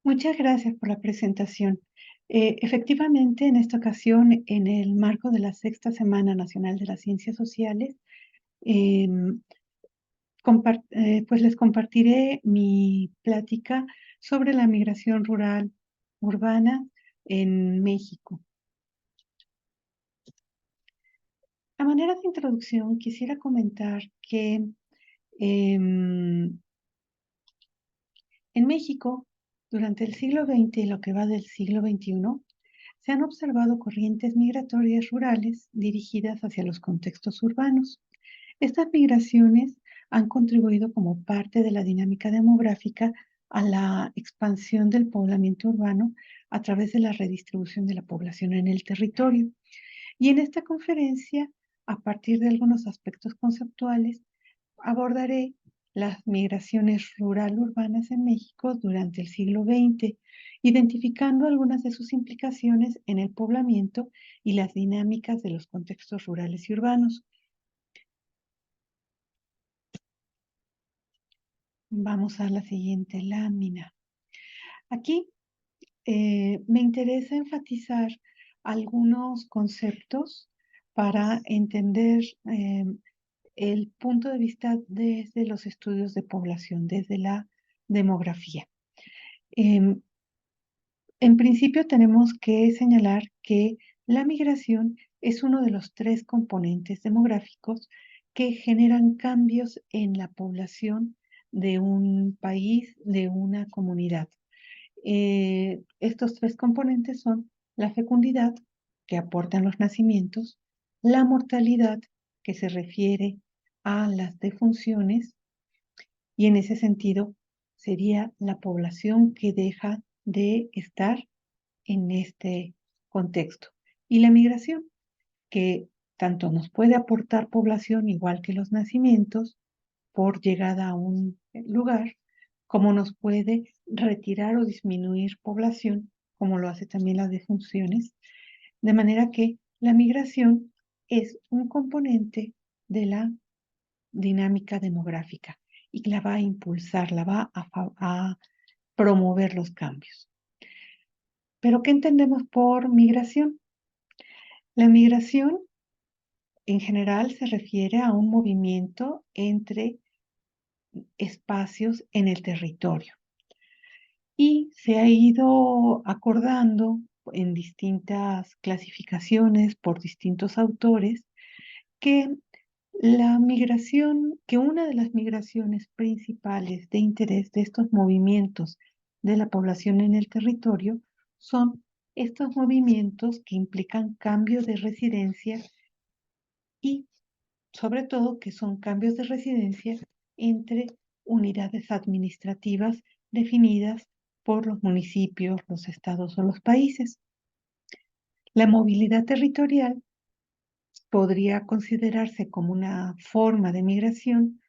Muchas gracias por la presentación. Efectivamente, en esta ocasión, en el marco de la Sexta Semana Nacional de las Ciencias Sociales, em, pues les compartiré mi plática sobre la migración rural urbana en México. A manera de introducción, quisiera comentar que em, en México, durante el siglo XX y lo que va del siglo XXI, se han observado corrientes migratorias rurales dirigidas hacia los contextos urbanos. Estas migraciones han contribuido como parte de la dinámica demográfica a la expansión del poblamiento urbano a través de la redistribución de la población en el territorio. Y en esta conferencia, a partir de algunos aspectos conceptuales, abordaré las migraciones rural-urbanas en México durante el siglo XX, identificando algunas de sus implicaciones en el poblamiento y las dinámicas de los contextos rurales y urbanos. Vamos a la siguiente lámina. Aquí me interesa enfatizar algunos conceptos para entender el punto de vista desde los estudios de población, desde la demografía. Em, en principio tenemos que señalar que la migración es uno de los tres componentes demográficos que generan cambios en la población de un país, de una comunidad. Estos tres componentes son la fecundidad, que aportan los nacimientos, la mortalidad, que se refiere a las defunciones, y en ese sentido sería la población que deja de estar en este contexto. Y la migración, que tanto nos puede aportar población igual que los nacimientos por llegada a un lugar, como nos puede retirar o disminuir población, como lo hace también las defunciones, de manera que la migración es un componente de la dinámica demográfica y la va a impulsar, la va a promover los cambios. ¿Pero qué entendemos por migración? La migración en general se refiere a un movimiento entre espacios en el territorio y se ha ido acordando en distintas clasificaciones por distintos autores que que una de las migraciones principales de interés de estos movimientos de la población en el territorio son estos movimientos que implican cambio de residencia y sobre todo que son cambios de residencia entre unidades administrativas definidas por los municipios, los estados o los países. La movilidad territorial podría considerarse como una forma de migración,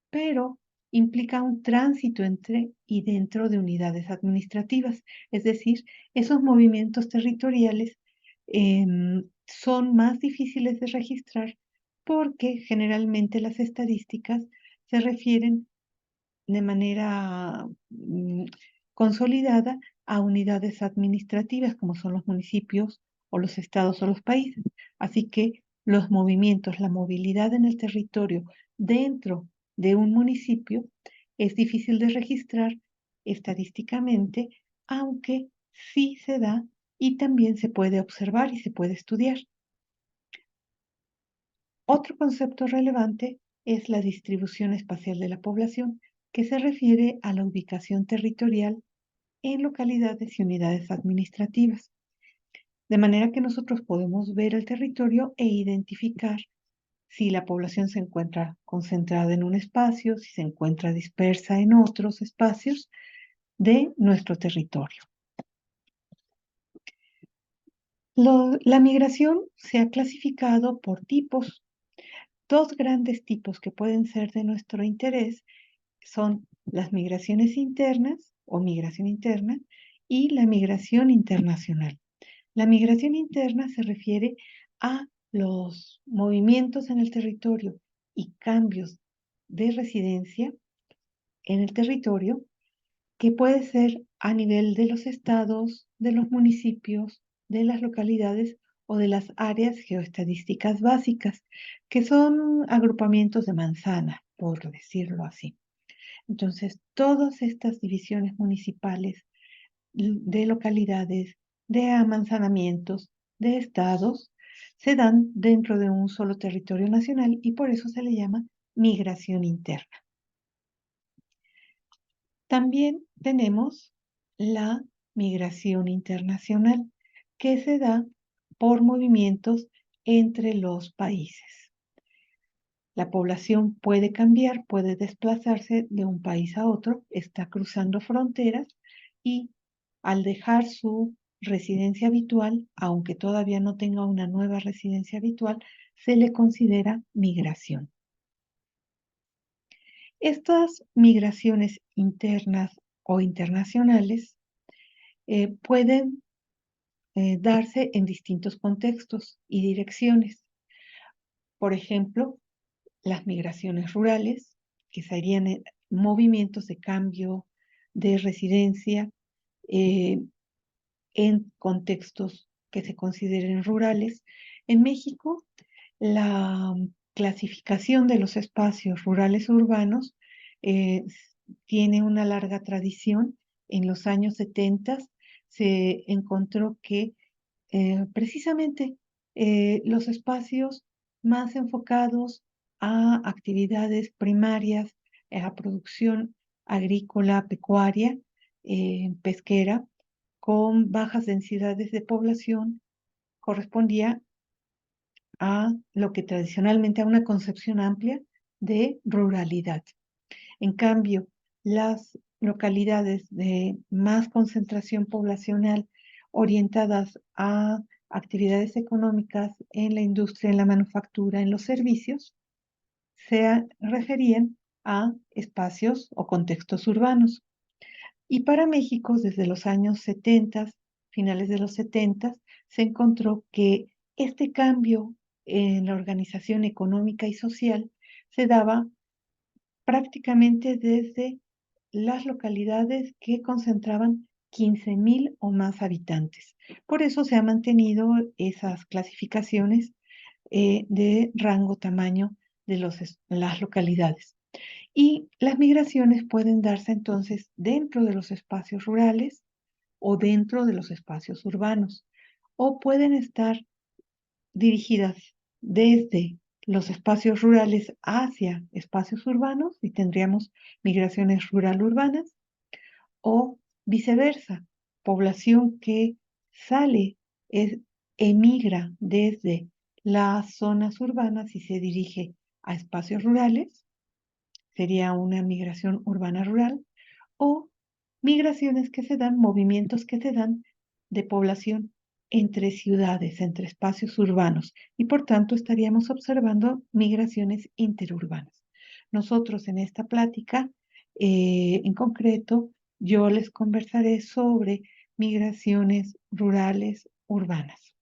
pero implica un tránsito entre y dentro de unidades administrativas, es decir, esos movimientos territoriales son más difíciles de registrar porque generalmente las estadísticas se refieren de manera consolidada a unidades administrativas como son los municipios o los estados o los países. Así que los movimientos, la movilidad en el territorio dentro de un municipio es difícil de registrar estadísticamente, aunque sí se da y también se puede observar y se puede estudiar. Otro concepto relevante es la distribución espacial de la población, que se refiere a la ubicación territorial en localidades y unidades administrativas. De manera que nosotros podemos ver el territorio e identificar si la población se encuentra concentrada en un espacio, si se encuentra dispersa en otros espacios de nuestro territorio. La migración se ha clasificado por tipos. Dos grandes tipos que pueden ser de nuestro interés son las migraciones internas o migración interna y la migración internacional. La migración interna se refiere a los movimientos en el territorio y cambios de residencia en el territorio que puede ser a nivel de los estados, de los municipios, de las localidades o de las áreas geoestadísticas básicas, que son agrupamientos de manzanas, por decirlo así. Entonces, todas estas divisiones municipales de localidades, de amanzanamientos, de estados, se dan dentro de un solo territorio nacional y por eso se le llama migración interna. También tenemos la migración internacional, que se da por movimientos entre los países. La población puede cambiar, puede desplazarse de un país a otro, está cruzando fronteras y al dejar su residencia habitual, aunque todavía no tenga una nueva residencia habitual, se le considera migración. Estas migraciones internas o internacionales pueden darse en distintos contextos y direcciones. Por ejemplo, las migraciones rurales, que serían movimientos de cambio de residencia eh, en contextos que se consideren rurales. En México, la clasificación de los espacios rurales urbanos eh, tiene una larga tradición. En los años 70 se encontró que precisamente los espacios más enfocados a actividades primarias, a producción agrícola, pecuaria, pesquera, con bajas densidades de población, correspondía a lo que tradicionalmente a una concepción amplia de ruralidad. En cambio, las localidades de más concentración poblacional orientadas a actividades económicas en la industria, en la manufactura, en los servicios, se referían a espacios o contextos urbanos. Y para México, desde los años 70, finales de los 70, se encontró que este cambio en la organización económica y social se daba prácticamente desde las localidades que concentraban 15,000 o más habitantes. Por eso se han mantenido esas clasificaciones de rango tamaño de las localidades. Y las migraciones pueden darse entonces dentro de los espacios rurales o dentro de los espacios urbanos, o pueden estar dirigidas desde los espacios rurales hacia espacios urbanos y tendríamos migraciones rural-urbanas o viceversa, población que sale, emigra desde las zonas urbanas y se dirige a espacios rurales, sería una migración urbana-rural, o migraciones que se dan, movimientos que se dan de población entre ciudades, entre espacios urbanos, y por tanto estaríamos observando migraciones interurbanas. Nosotros en esta plática, en concreto, yo les conversaré sobre migraciones rurales urbanas.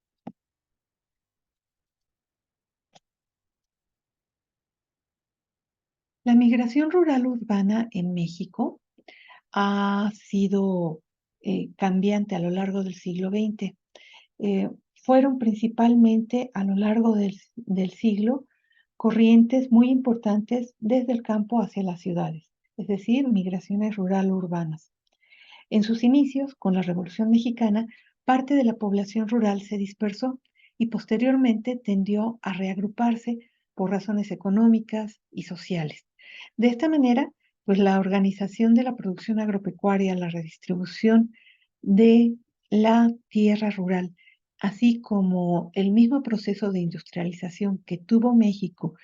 La migración rural urbana en México ha sido cambiante a lo largo del siglo XX. Fueron principalmente a lo largo del siglo corrientes muy importantes desde el campo hacia las ciudades, es decir, migraciones rural-urbanas. En sus inicios, con la Revolución Mexicana, parte de la población rural se dispersó y posteriormente tendió a reagruparse por razones económicas y sociales. De esta manera, pues la organización de la producción agropecuaria, la redistribución de la tierra rural, así como el mismo proceso de industrialización que tuvo México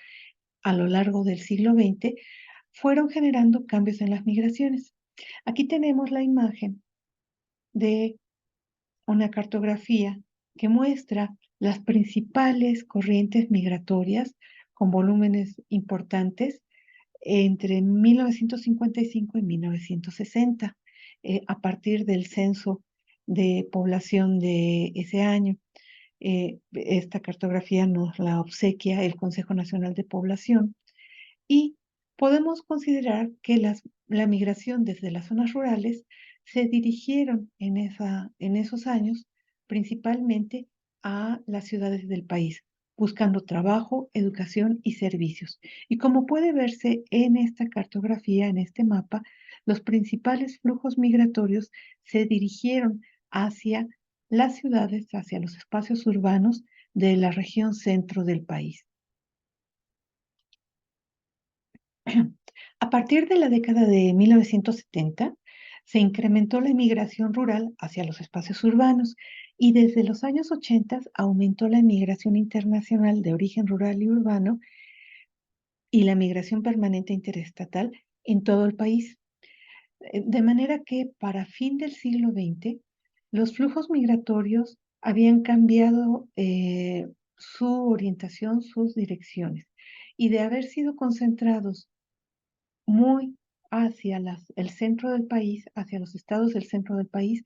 a lo largo del siglo XX, fueron generando cambios en las migraciones. Aquí tenemos la imagen de una cartografía que muestra las principales corrientes migratorias con volúmenes importantes entre 1955 y 1960, a partir del censo de población de ese año. Esta cartografía nos la obsequia el Consejo Nacional de Población y podemos considerar que la migración desde las zonas rurales se dirigieron en esos años principalmente a las ciudades del país, buscando trabajo, educación y servicios. Y como puede verse en esta cartografía, en este mapa, los principales flujos migratorios se dirigieron hacia las ciudades, hacia los espacios urbanos de la región centro del país. A partir de la década de 1970, se incrementó la inmigración rural hacia los espacios urbanos y desde los años 80 aumentó la inmigración internacional de origen rural y urbano y la migración permanente interestatal en todo el país. De manera que para fin del siglo XX, los flujos migratorios habían cambiado su orientación, sus direcciones, y de haber sido concentrados muy hacia el centro del país, hacia los estados del centro del país,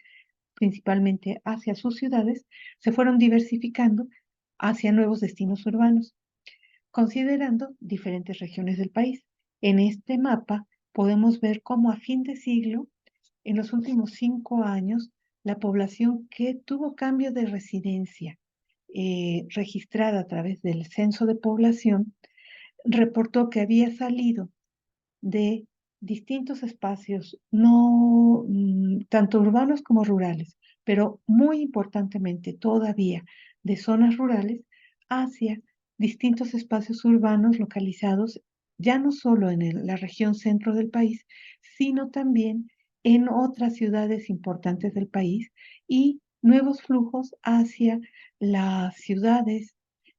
principalmente hacia sus ciudades, se fueron diversificando hacia nuevos destinos urbanos, considerando diferentes regiones del país. En este mapa podemos ver cómo a fin de siglo, en los últimos 5 años, la población que tuvo cambio de residencia registrada a través del censo de población reportó que había salido de distintos espacios, no tanto urbanos como rurales, pero muy importantemente todavía de zonas rurales hacia distintos espacios urbanos localizados ya no solo en la región centro del país, sino también en otras ciudades importantes del país y nuevos flujos hacia las ciudades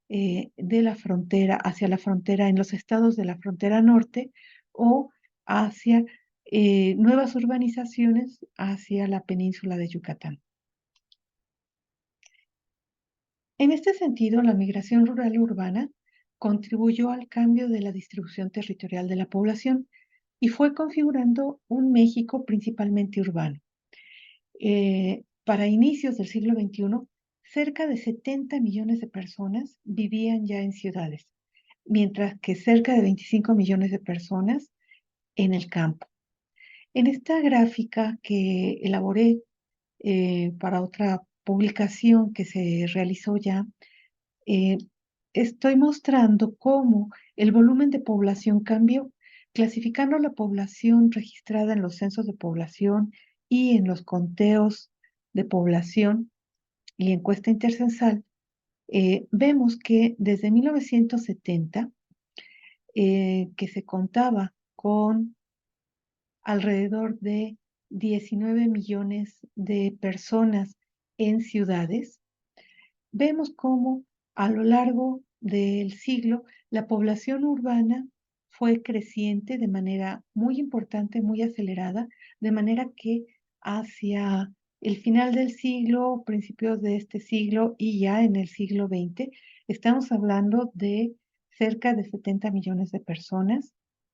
de la frontera, hacia la frontera en los estados de la frontera norte o hacia nuevas urbanizaciones hacia la península de Yucatán. En este sentido, la migración rural urbana contribuyó al cambio de la distribución territorial de la población y fue configurando un México principalmente urbano. Para inicios del siglo XXI, cerca de 70 millones de personas vivían ya en ciudades, mientras que cerca de 25 millones de personas en el campo. En esta gráfica que elaboré para otra publicación que se realizó ya, eh, estoy mostrando cómo el volumen de población cambió, clasificando la población registrada en los censos de población y en los conteos de población y encuesta intercensal. Vemos que desde 1970, que se contaba con alrededor de 19 millones de personas en ciudades, vemos cómo a lo largo del siglo la población urbana fue creciente de manera muy importante, muy acelerada, de manera que hacia el final del siglo, principios de este siglo y ya en el siglo XX, estamos hablando de cerca de 70 millones de personas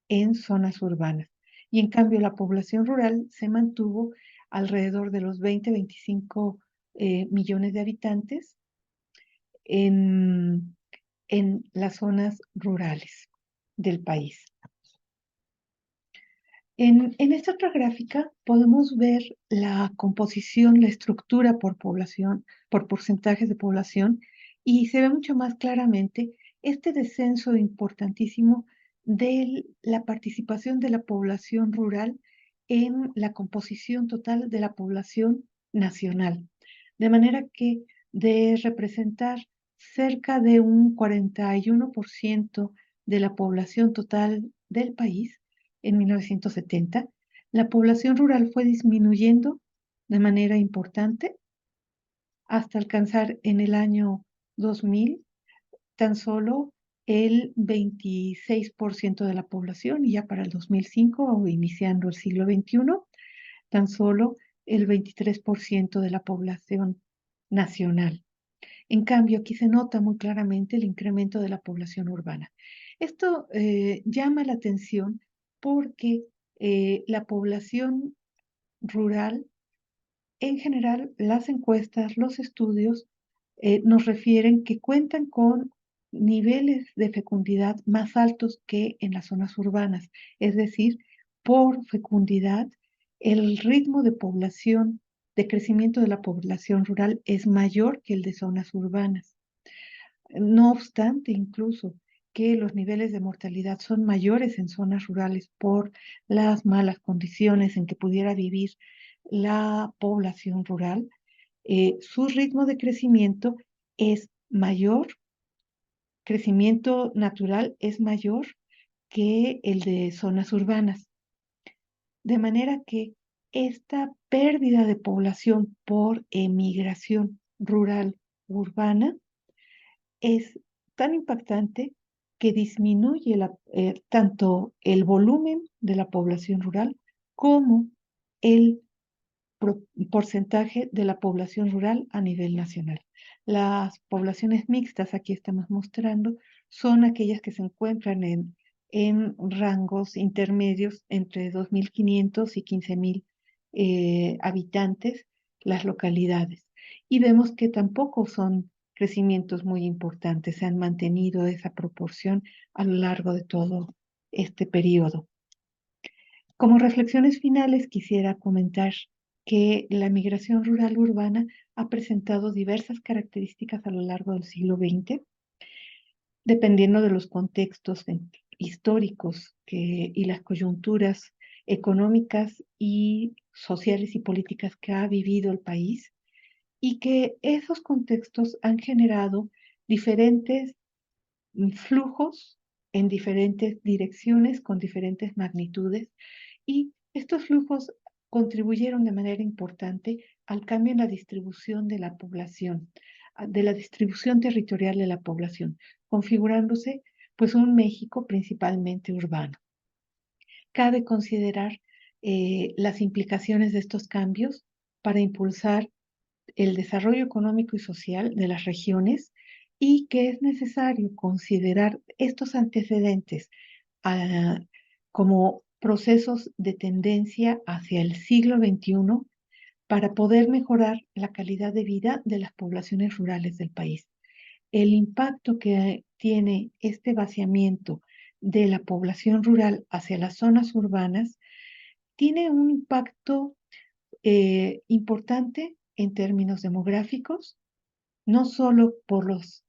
en zonas urbanas. Y en cambio la población rural se mantuvo alrededor de los 20-25 millones de habitantes en, en las zonas rurales del país. En esta otra gráfica podemos ver la composición, la estructura por población, por porcentajes de población, y se ve mucho más claramente este descenso importantísimo de la participación de la población rural en la composición total de la población nacional. De manera que de representar cerca de un 41% de la población total del país, en 1970, la población rural fue disminuyendo de manera importante hasta alcanzar en el año 2000 tan solo el 26% de la población y ya para el 2005 o iniciando el siglo XXI, tan solo el 23% de la población nacional. En cambio, aquí se nota muy claramente el incremento de la población urbana. Esto llama la atención porque la población rural, en general, las encuestas, los estudios nos refieren que cuentan con niveles de fecundidad más altos que en las zonas urbanas. Es decir, por fecundidad, el ritmo de población, de crecimiento de la población rural es mayor que el de zonas urbanas. No obstante, incluso que los niveles de mortalidad son mayores en zonas rurales por las malas condiciones en que pudiera vivir la población rural, su ritmo de crecimiento es mayor, crecimiento natural es mayor que el de zonas urbanas. De manera que esta pérdida de población por emigración rural urbana es tan impactante que disminuye tanto el volumen de la población rural como el porcentaje de la población rural a nivel nacional. Las poblaciones mixtas, aquí estamos mostrando, son aquellas que se encuentran en rangos intermedios entre 2.500 y 15.000 habitantes, las localidades. Y vemos que tampoco son crecimientos muy importantes, se han mantenido esa proporción a lo largo de todo este periodo. Como reflexiones finales, quisiera comentar que la migración rural-urbana ha presentado diversas características a lo largo del siglo XX, dependiendo de los contextos históricos y las coyunturas económicas y sociales y políticas que ha vivido el país, y que esos contextos han generado diferentes flujos en diferentes direcciones con diferentes magnitudes, y estos flujos contribuyeron de manera importante al cambio en la distribución de la población, de la distribución territorial de la población, configurándose pues un México principalmente urbano. Cabe considerar las implicaciones de estos cambios para impulsar el desarrollo económico y social de las regiones, y que es necesario considerar estos antecedentes ah, como procesos de tendencia hacia el siglo XXI para poder mejorar la calidad de vida de las poblaciones rurales del país. El impacto que tiene este vaciamiento de la población rural hacia las zonas urbanas tiene un impacto importante en términos demográficos, no solo por los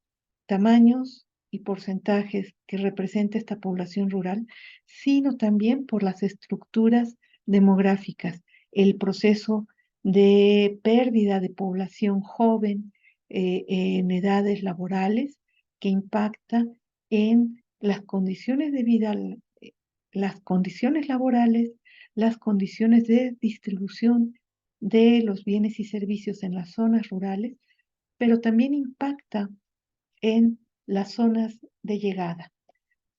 tamaños y porcentajes que representa esta población rural, sino también por las estructuras demográficas, el proceso de pérdida de población joven en edades laborales que impacta en las condiciones de vida, las condiciones laborales, las condiciones de distribución de los bienes y servicios en las zonas rurales, pero también impacta en las zonas de llegada.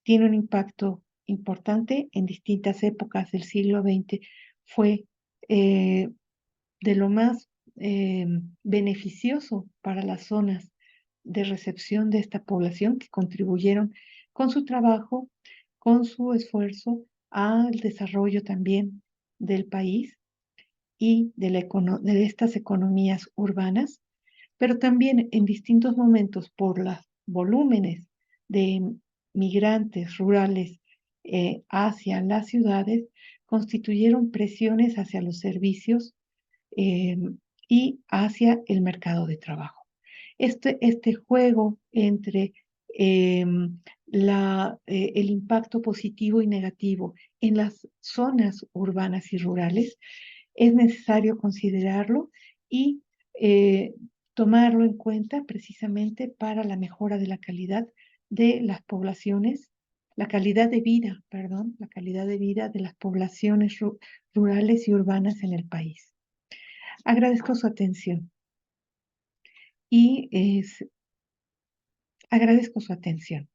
Tiene un impacto importante en distintas épocas del siglo XX. Fue eh, de lo más beneficioso para las zonas de recepción de esta población, que contribuyeron con su trabajo, con su esfuerzo al desarrollo también del país y de estas economías urbanas, pero también en distintos momentos por los volúmenes de migrantes rurales hacia las ciudades, constituyeron presiones hacia los servicios eh, y hacia el mercado de trabajo. Este juego entre eh, el impacto positivo y negativo en las zonas urbanas y rurales es necesario considerarlo y eh, tomarlo en cuenta precisamente para la mejora de la calidad de las poblaciones, la calidad de vida, perdón, la calidad de vida de las poblaciones rurales y urbanas en el país. Agradezco su atención y agradezco su atención.